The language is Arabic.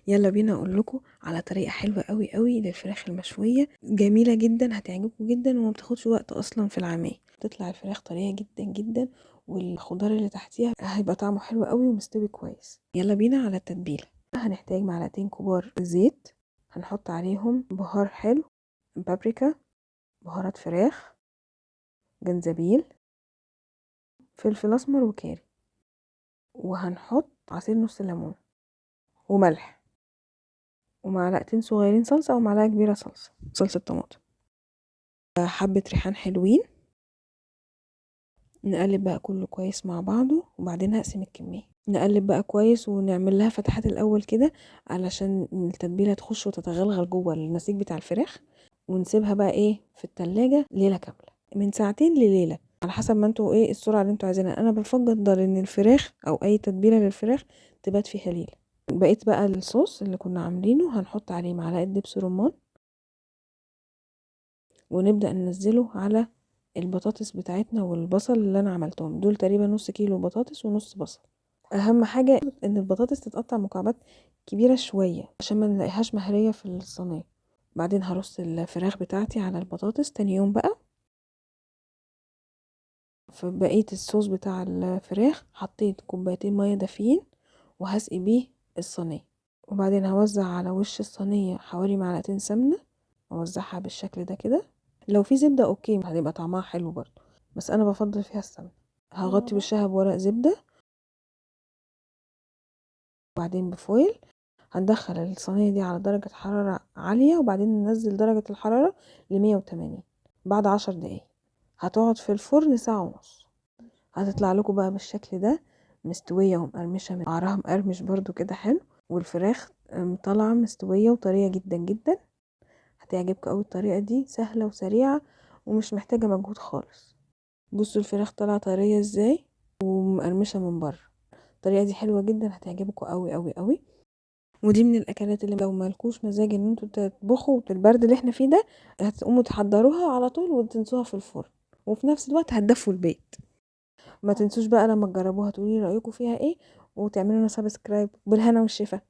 يلا بينا اقول لكم على طريقه حلوه قوي قوي للفراخ المشويه، جميله جدا، هتعجبكم جدا وما بتاخدش وقت اصلا في العمايل. تطلع الفراخ طريه جدا جدا، والخضار اللي تحتيها هيبقى طعمه حلو قوي ومستوي كويس. يلا بينا على التتبيله. هنحتاج معلقتين كبار زيت، هنحط عليهم بهار حلو، بابريكا، بهارات فراخ، جنزبيل، فلفل اسمر وكاري، وهنحط عصير نص ليمون وملح ومعلقتين صغيرين صلصة أو معلقة كبيرة صلصة طماطم، حبة ريحان حلوين. نقلب بقى كله كويس مع بعضه، وبعدين هقسم الكمية. نقلب بقى كويس ونعمل لها فتحات الأول كده علشان التتبيلة تخش وتتغلغل جوه النسيج بتاع الفراخ، ونسيبها بقى في التلاجة ليلة كاملة، من ساعتين لليلة على حسب ما انتوا السرعة اللي انتوا عايزينها. انا بفضل ان الفراخ او اي تتبيلة للفراخ تبات فيها ليلة. بقيت بقى الصوص اللي كنا عاملينه هنحط عليه معلقة دبس رمان، ونبدأ ننزله على البطاطس بتاعتنا والبصل اللي انا عملتهم دول، تقريبا نص كيلو بطاطس ونص بصل. اهم حاجة ان البطاطس تتقطع مكعبات كبيرة شوية عشان ما نلاقيهاش مهرية في الصينية. بعدين هرص الفراخ بتاعتي على البطاطس. تاني يوم بقى في بقية الصوص بتاع الفراخ حطيت كوبايتين مية دافيين وهسقي بيه الصينية، وبعدين هوزع على وش الصينية حوالي معلقتين سمنة، اوزعها بالشكل ده كده. لو في زبدة اوكي هتبقى طعمها حلو برضه، بس انا بفضل فيها السمنة. هغطي وشها بورق زبدة، وبعدين بفويل. هندخل الصينية دي على درجة حرارة عالية، وبعدين ننزل درجة الحرارة ل180 بعد 10 دقايق. هتقعد في الفرن ساعة ونص. هتطلع لكم بقى بالشكل ده، مستوية ومقرمشة، من قعرها مقرمش برضو كده حلو، والفراخ طالعة مستوية وطرية جدا جدا. هتعجبكم قوي الطريقة دي، سهلة وسريعة ومش محتاجة مجهود خالص. بصوا الفراخ طالعة طرية ازاي ومقرمشة من بره. الطريقة دي حلوة جدا، هتعجبكم قوي قوي قوي. ودي من الاكلات اللي لو مالكوش مزاج ان انتوا تطبخوا في البرد اللي احنا فيه ده، هتقوموا تحضروها على طول وتنسوها في الفرن، وفي نفس الوقت هتدفوا البيت. ما تنسوش بقى لما تجربوها تقولي رأيكم فيها ايه، وتعملوا لنا سبسكرايب. بالهنا والشفا.